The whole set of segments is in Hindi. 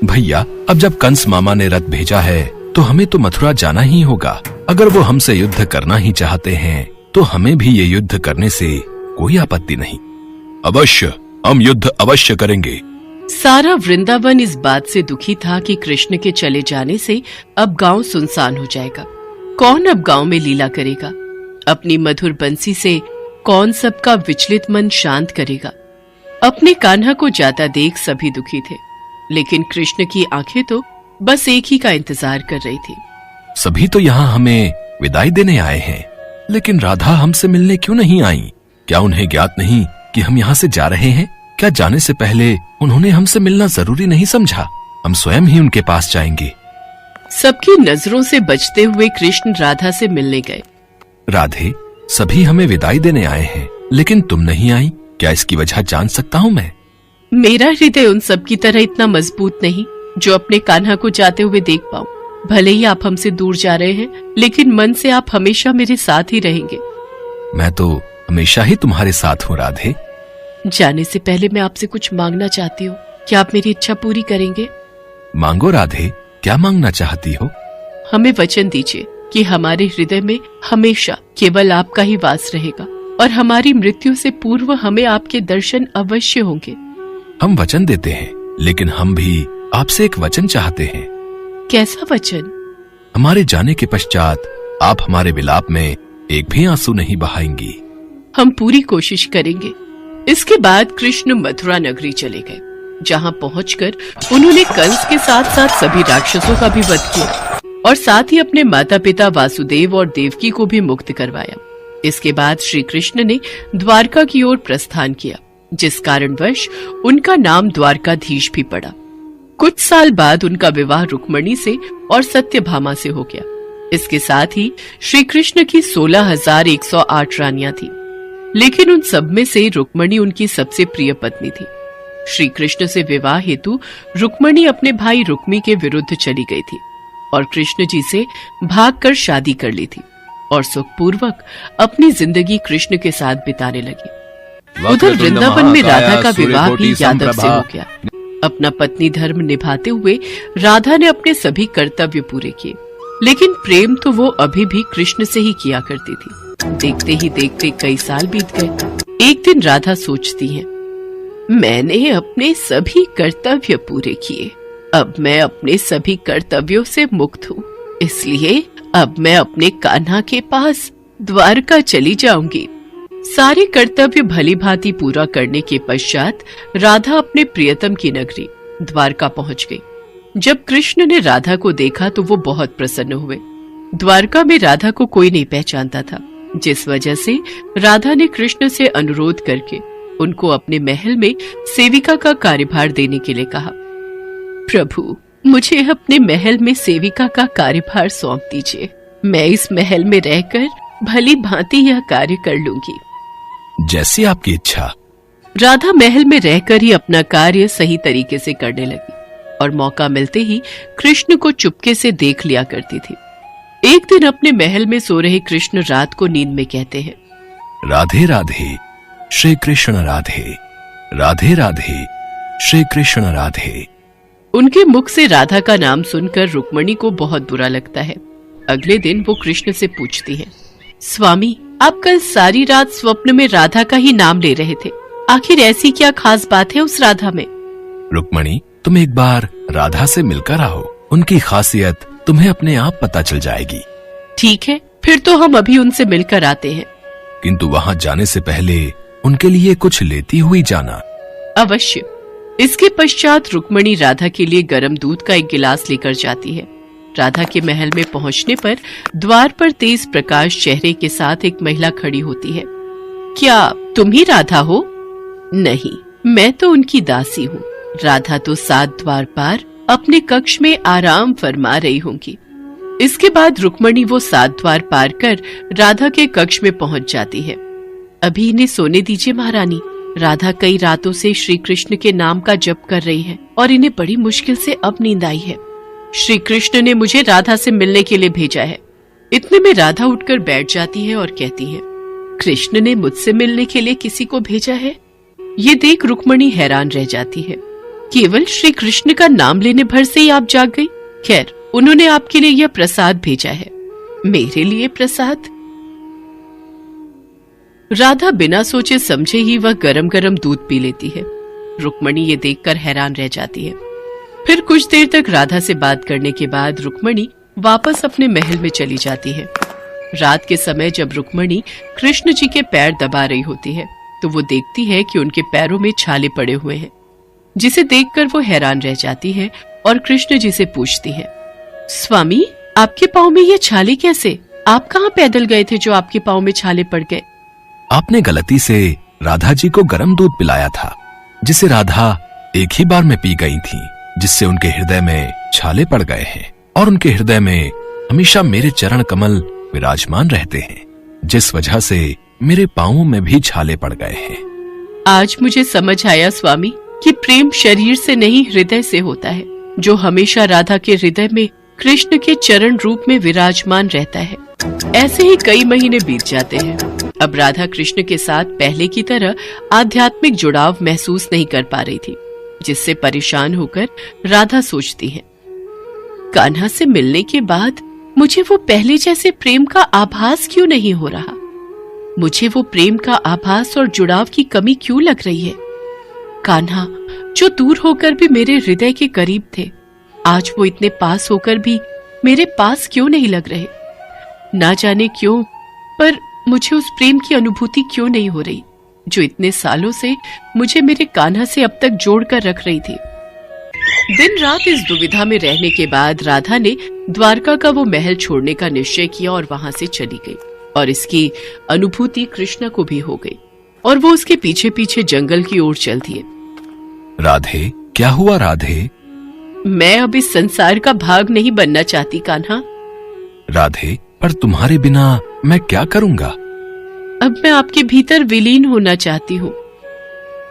भैया, अब जब कंस मामा ने रथ भेजा है तो हमें तो मथुरा जाना ही होगा। अगर वो हमसे युद्ध करना ही चाहते हैं तो हमें भी ये युद्ध करने से कोई आपत्ति नहीं। अवश्य, हम युद्ध अवश्य करेंगे। सारा वृंदावन इस बात से दुखी था कि कृष्ण के चले जाने से अब गांव सुनसान हो जाएगा। कौन अब गांव में लीला करेगा? अपनी मधुर बंसी से कौन सबका विचलित मन शांत करेगा? अपने कान्हा को जाता देख सभी दुखी थे, लेकिन कृष्ण की आंखें तो बस एक ही का इंतजार कर रही थी। सभी तो यहाँ हमें विदाई देने आए हैं, लेकिन राधा हमसे मिलने क्यों नहीं आई? क्या उन्हें ज्ञात नहीं कि हम यहाँ से जा रहे हैं? क्या जाने से पहले उन्होंने हमसे मिलना जरूरी नहीं समझा? हम स्वयं ही उनके पास जाएंगे। सबकी नजरों से बचते हुए कृष्ण राधा से मिलने गए। राधे, सभी हमें विदाई देने आए हैं, लेकिन तुम नहीं आई। क्या इसकी वजह जान सकता हूँ मैं? मेरा हृदय उन सब की तरह इतना मजबूत नहीं जो अपने कान्हा को जाते हुए देख पाऊं। भले ही आप हमसे दूर जा रहे हैं, लेकिन मन से आप हमेशा मेरे साथ ही रहेंगे। मैं तो हमेशा ही तुम्हारे साथ हूँ राधे। जाने से पहले मैं आपसे कुछ मांगना चाहती हूँ। क्या आप मेरी इच्छा पूरी करेंगे? मांगो राधे, क्या मांगना चाहती हो? हमें वचन दीजिए कि हमारे हृदय में हमेशा केवल आपका ही वास रहेगा और हमारी मृत्यु से पूर्व हमें आपके दर्शन अवश्य होंगे। हम वचन देते हैं, लेकिन हम भी आपसे एक वचन चाहते हैं। कैसा वचन? हमारे जाने के पश्चात आप हमारे विलाप में एक भी आंसू नहीं बहाएंगी। हम पूरी कोशिश करेंगे। इसके बाद कृष्ण मथुरा नगरी चले गए, जहाँ पहुंचकर उन्होंने कंस के साथ साथ सभी राक्षसों का भी वध किया और साथ ही अपने माता पिता वासुदेव और देवकी को भी मुक्त करवाया। इसके बाद श्री कृष्ण ने द्वारका की ओर प्रस्थान किया, जिस कारणवश उनका नाम द्वारकाधीश भी पड़ा। कुछ साल बाद उनका विवाह रुक्मणी से और सत्यभामा से हो गया। इसके साथ ही श्री कृष्ण की 16,108 रानियां थी, लेकिन उन सब में से रुक्मणी उनकी सबसे प्रिय पत्नी थी। श्री कृष्ण से विवाह हेतु रुक्मणी अपने भाई रुक्मी के विरुद्ध चली गई थी और कृष्ण जी से भागकर शादी कर ली थी और सुखपूर्वक अपनी जिंदगी कृष्ण के साथ बिताने लगी। उधर वृंदावन में राधा का विवाह भी यादव से हो गया। अपना पत्नी धर्म निभाते हुए राधा ने अपने सभी कर्तव्य पूरे किए, लेकिन प्रेम तो वो अभी भी कृष्ण से ही किया करती थी। देखते ही देखते कई साल बीत गए। एक दिन राधा सोचती है, मैंने अपने सभी कर्तव्य पूरे किए, अब मैं अपने सभी कर्तव्यों से मुक्त हूँ, इसलिए अब मैं अपने कान्हा के पास द्वारका चली जाऊंगी। सारे कर्तव्य भली भांति पूरा करने के पश्चात राधा अपने प्रियतम की नगरी द्वारका पहुंच गई। जब कृष्ण ने राधा को देखा तो वो बहुत प्रसन्न हुए। द्वारका में राधा को कोई नहीं पहचानता था, जिस वजह से राधा ने कृष्ण से अनुरोध करके उनको अपने महल में सेविका का कार्यभार देने के लिए कहा। प्रभु, मुझे अपने महल में सेविका का कार्यभार सौंप दीजिए। मैं इस महल में रहकर भली भांति यह कार्य कर लूंगी। जैसी आपकी इच्छा। राधा महल में रहकर ही अपना कार्य सही तरीके से करने लगी और मौका मिलते ही कृष्ण को चुपके से देख लिया करती थी। एक दिन अपने महल में सो रहे कृष्ण रात को नींद में कहते हैं, राधे राधे श्री कृष्ण राधे, राधे राधे श्री कृष्ण राधे। उनके मुख से राधा का नाम सुनकर रुक्मणी को बहुत बुरा लगता है। अगले दिन वो कृष्ण से पूछती है, स्वामी, आप कल सारी रात स्वप्न में राधा का ही नाम ले रहे थे, आखिर ऐसी क्या खास बात है उस राधा में? रुक्मणी, तुम एक बार राधा से मिलकर आओ, उनकी खासियत तुम्हें अपने आप पता चल जाएगी। ठीक है, फिर तो हम अभी उनसे मिलकर आते हैं। किंतु वहाँ जाने से पहले उनके लिए कुछ लेती हुई जाना। अवश्य। इसके पश्चात रुक्मणी राधा के लिए गर्म दूध का एक गिलास लेकर जाती है। राधा के महल में पहुंचने पर द्वार पर तेज प्रकाश चेहरे के साथ एक महिला खड़ी होती है। क्या तुम ही राधा हो? नहीं, मैं तो उनकी दासी हूँ। राधा तो 7 द्वार पार अपने कक्ष में आराम फरमा रही होंगी। इसके बाद रुक्मणी वो 7 द्वार पार कर राधा के कक्ष में पहुंच जाती है। अभी इन्हें सोने दीजिए महारानी। राधा कई रातों से श्री कृष्ण के नाम का जप कर रही है और इन्हें बड़ी मुश्किल से अब नींद आई है। श्री कृष्ण ने मुझे राधा से मिलने के लिए भेजा है। इतने में राधा उठकर बैठ जाती है और कहती है, कृष्ण ने मुझसे मिलने के लिए किसी को भेजा है? ये देख रुक्मणी हैरान रह जाती है। केवल श्री कृष्ण का नाम लेने भर से ही आप जाग गई? खैर, उन्होंने आपके लिए यह प्रसाद भेजा है। मेरे लिए प्रसाद? राधा बिना सोचे समझे ही वह गरम गरम दूध पी लेती है। रुक्मणी ये देखकर हैरान रह जाती है। फिर कुछ देर तक राधा से बात करने के बाद रुक्मणी वापस अपने महल में चली जाती है। रात के समय जब रुक्मणी कृष्ण जी के पैर दबा रही होती है तो वो देखती है कि उनके पैरों में छाले पड़े हुए हैं, जिसे देखकर वो हैरान रह जाती है और कृष्ण जी से पूछती है, स्वामी, आपके पाँव में ये छाले कैसे? आप कहाँ पैदल गए थे जो आपके पाँव में छाले पड़ गए? आपने गलती से राधा जी को गर्म दूध पिलाया था, जिसे राधा एक ही बार में पी गई थी, जिससे उनके हृदय में छाले पड़ गए हैं और उनके हृदय में हमेशा मेरे चरण कमल विराजमान रहते हैं, जिस वजह से मेरे पांवों में भी छाले पड़ गए हैं। आज मुझे समझ आया स्वामी कि प्रेम शरीर से नहीं हृदय से होता है, जो हमेशा राधा के हृदय में कृष्ण के चरण रूप में विराजमान रहता है। ऐसे ही कई महीने बीत जाते हैं। अब राधा कृष्ण के साथ पहले की तरह आध्यात्मिक जुड़ाव महसूस नहीं कर पा रही थी, जिससे परेशान होकर राधा सोचती है, कान्हा से मिलने के बाद मुझे वो पहले जैसे प्रेम का आभास क्यों नहीं हो रहा? मुझे वो प्रेम का आभास और जुड़ाव की कमी क्यों लग रही है? कान्हा, जो दूर होकर भी मेरे हृदय के करीब थे, आज वो इतने पास होकर भी मेरे पास क्यों नहीं लग रहे? ना जाने क्यों, पर मुझे उस प्रेम की अनुभूति क्यों नहीं हो रही, जो इतने सालों से मुझे मेरे कान्हा से अब तक जोड़कर रख रही थी। दिन रात इस दुविधा में रहने के बाद राधा ने द्वारका का वो महल छोड़ने का निश्चय किया और वहां से चली गई। और इसकी अनुभूति कृष्ण को भी हो गई और वो उसके पीछे पीछे जंगल की ओर चल दिए। राधे, क्या हुआ राधे? मैं अब इस संसार का भाग नहीं बनना चाहती कान्हा। राधे, पर तुम्हारे बिना मैं क्या करूंगा? अब मैं आपके भीतर विलीन होना चाहती हूँ।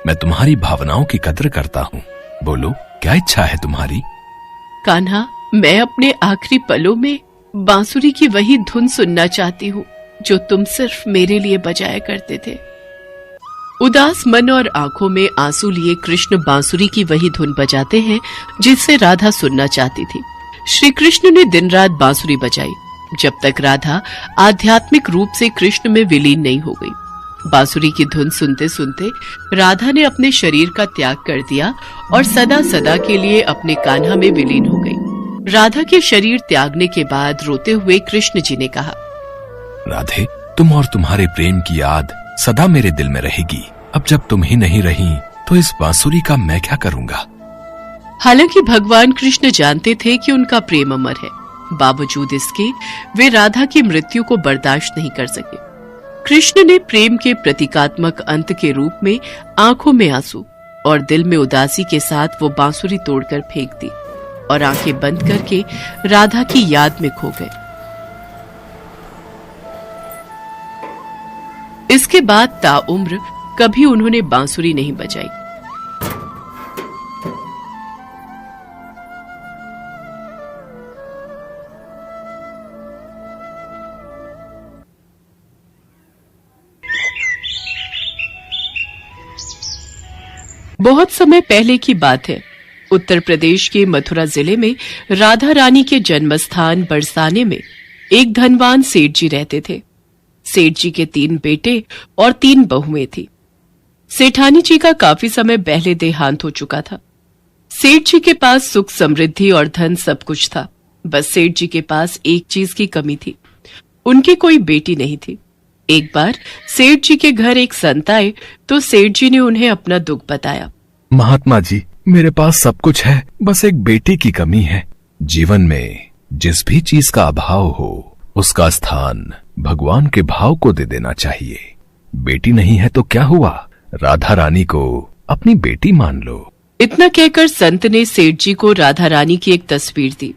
मैं तुम्हारी भावनाओं की कदर करता हूँ। बोलो, क्या इच्छा है तुम्हारी? कान्हा, मैं अपने आखिरी पलों में बांसुरी की वही धुन सुनना चाहती हूँ जो तुम सिर्फ मेरे लिए बजाया करते थे। उदास मन और आंखों में आंसू लिए कृष्ण बांसुरी की वही धुन बजाते हैं जिसे राधा सुनना चाहती थी। श्री कृष्ण ने दिन रात बांसुरी बजाई जब तक राधा आध्यात्मिक रूप से कृष्ण में विलीन नहीं हो गई। बांसुरी की धुन सुनते सुनते राधा ने अपने शरीर का त्याग कर दिया और सदा सदा के लिए अपने कान्हा में विलीन हो गई। राधा के शरीर त्यागने के बाद रोते हुए कृष्ण जी ने कहा, राधे, तुम और तुम्हारे प्रेम की याद सदा मेरे दिल में रहेगी। अब जब तुम ही नहीं रही तो इस बांसुरी का मैं क्या करूंगा? हालांकि भगवान कृष्ण जानते थे कि उनका प्रेम अमर है, बावजूद इसके वे राधा की मृत्यु को बर्दाश्त नहीं कर सके। कृष्ण ने प्रेम के प्रतीकात्मक अंत के रूप में आंखों में आंसू और दिल में उदासी के साथ वो बांसुरी तोड़कर फेंक दी और आंखें बंद करके राधा की याद में खो गए। इसके बाद ताउम्र कभी उन्होंने बांसुरी नहीं बजाई। बहुत समय पहले की बात है। उत्तर प्रदेश के मथुरा जिले में राधा रानी के जन्म स्थान बरसाने में एक धनवान सेठ जी रहते थे। सेठ जी के 3 बेटे और 3 बहुएं थी। सेठानी जी का काफी समय पहले देहांत हो चुका था। सेठ जी के पास सुख समृद्धि और धन सब कुछ था, बस सेठ जी के पास एक चीज की कमी थी, उनकी कोई बेटी नहीं थी। एक बार सेठ जी के घर एक संत आए तो सेठ जी ने उन्हें अपना दुख बताया। महात्मा जी, मेरे पास सब कुछ है, बस एक बेटी की कमी है। जीवन में जिस भी चीज का अभाव हो उसका स्थान भगवान के भाव को दे देना चाहिए। बेटी नहीं है तो क्या हुआ, राधा रानी को अपनी बेटी मान लो। इतना कहकर संत ने सेठ जी को राधा रानी की एक तस्वीर दी।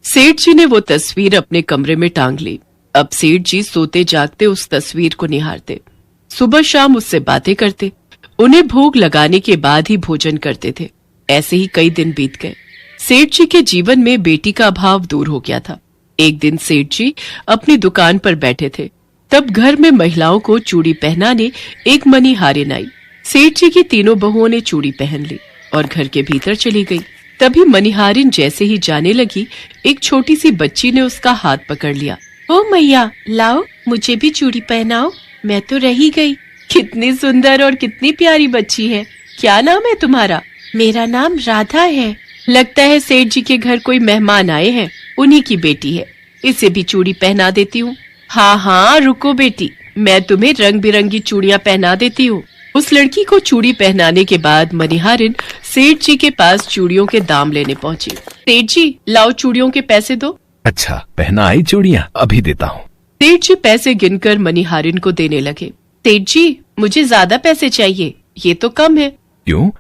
सेठ जी ने वो तस्वीर अपने कमरे में टांग ली। अब सेठ जी सोते जागते उस तस्वीर को निहारते, सुबह शाम उससे बातें करते, उन्हें भोग लगाने के बाद ही भोजन करते थे। ऐसे ही कई दिन बीत गए। सेठ जी के जीवन में बेटी का अभाव दूर हो गया था। एक दिन सेठ जी अपनी दुकान पर बैठे थे, तब घर में महिलाओं को चूड़ी पहनाने एक मणिहारिन आई। सेठ जी की तीनों बहुओं ने चूड़ी पहन ली। और घर के भीतर चली गई। तभी मनिहारिन जैसे ही जाने लगी, एक छोटी सी बच्ची ने उसका हाथ पकड़ लिया। ओ मैया, लाओ मुझे भी चूड़ी पहनाओ, मैं तो रही गई। कितनी सुंदर और कितनी प्यारी बच्ची है। क्या नाम है तुम्हारा? मेरा नाम राधा है। लगता है सेठ जी के घर कोई मेहमान आए हैं, उन्हीं की बेटी है। इसे भी चूड़ी पहना देती हूँ। हाँ हाँ रुको बेटी, मैं तुम्हें रंग बिरंगी चूड़ियाँ पहना देती हूँ। उस लड़की को चूड़ी पहनाने के बाद मनिहारिन सेठ जी के पास चूड़ियों के दाम लेने पहुंची। सेठ जी, लाओ चूड़ियों के पैसे दो। अच्छा, पहना आई चूड़ियाँ, अभी देता हूँ। सेठ जी पैसे गिनकर मनिहारिन को देने लगे। सेठ जी, मुझे ज्यादा पैसे चाहिए, ये तो कम है। क्यों,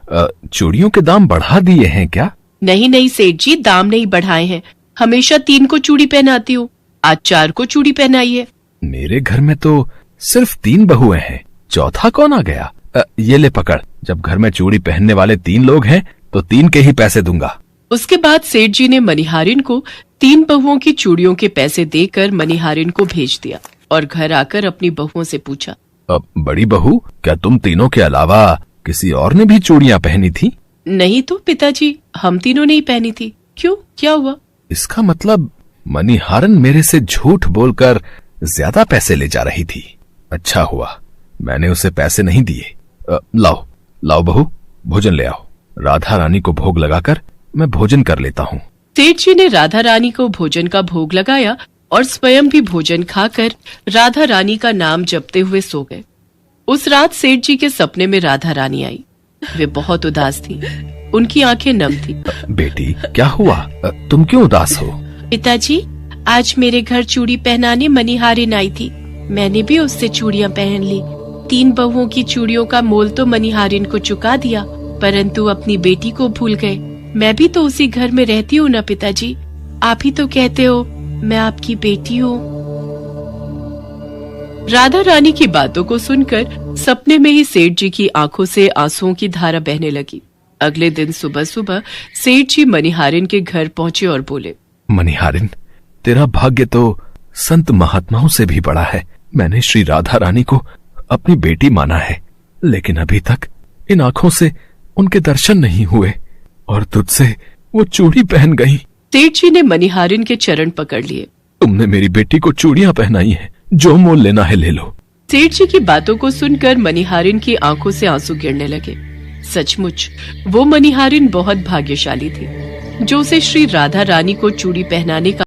चूड़ियों के दाम बढ़ा दिए हैं क्या? नहीं नहीं सेठ जी, दाम नहीं बढ़ाए हैं। हमेशा 3 को चूड़ी पहनाती हूँ, आज 4 को चूड़ी पहनाई है। मेरे घर में तो सिर्फ 3 बहुएं हैं, चौथा कौन आ गया? ये ले पकड़, जब घर में चूड़ी पहनने वाले 3 लोग हैं तो 3 के ही पैसे दूंगा। उसके बाद सेठ जी ने मनिहारिन को 3 बहुओं की चूड़ियों के पैसे देकर मनिहारिन को भेज दिया और घर आकर अपनी बहुओं से पूछा, बड़ी बहू, क्या तुम तीनों के अलावा किसी और ने भी चूड़ियाँ पहनी थी? नहीं तो पिताजी, हम तीनों ने ही पहनी थी। क्यों, क्या हुआ? इसका मतलब मनिहारिन मेरे से झूठ बोलकर ज्यादा पैसे ले जा रही थी। अच्छा हुआ मैंने उसे पैसे नहीं दिए। लाओ लाओ बहू, भोजन ले आओ। राधा रानी को भोग लगाकर मैं भोजन कर लेता हूँ। सेठ जी ने राधा रानी को भोजन का भोग लगाया और स्वयं भी भोजन खाकर राधा रानी का नाम जपते हुए सो गए। उस रात सेठ जी के सपने में राधा रानी आई। वे बहुत उदास थी, उनकी आंखें नम थी। बेटी, क्या हुआ, तुम क्यों उदास हो? पिताजी, आज मेरे घर चूड़ी पहनाने मनिहारिन आई थी। मैंने भी उससे चूड़ियाँ पहन ली। 3 बहुओं की चूड़ियों का मोल तो मनिहारिन को चुका दिया, परंतु अपनी बेटी को भूल गए। मैं भी तो उसी घर में रहती हूँ ना पिताजी, आप ही तो कहते हो मैं आपकी बेटी हूँ। राधा रानी की बातों को सुनकर सपने में ही सेठ जी की आंखों से आंसुओं की धारा बहने लगी। अगले दिन सुबह सुबह सेठ जी मनिहारिन के घर पहुंचे और बोले, मनिहारिन, तेरा भाग्य तो संत महात्माओं से भी बड़ा है। मैंने श्री राधा रानी को अपनी बेटी माना है, लेकिन अभी तक इन आंखों से उनके दर्शन नहीं हुए और तुझसे वो चूड़ी पहन गई। सेठ जी ने मनिहारिन के चरण पकड़ लिए। तुमने मेरी बेटी को चूड़ियां पहनाई हैं, जो मोल लेना है ले लो। सेठ जी की बातों को सुनकर मनिहारिन की आंखों से आंसू गिरने लगे। सचमुच वो मनिहारिन बहुत भाग्यशाली थी, जो उसे श्री राधा रानी को चूड़ी पहनाने का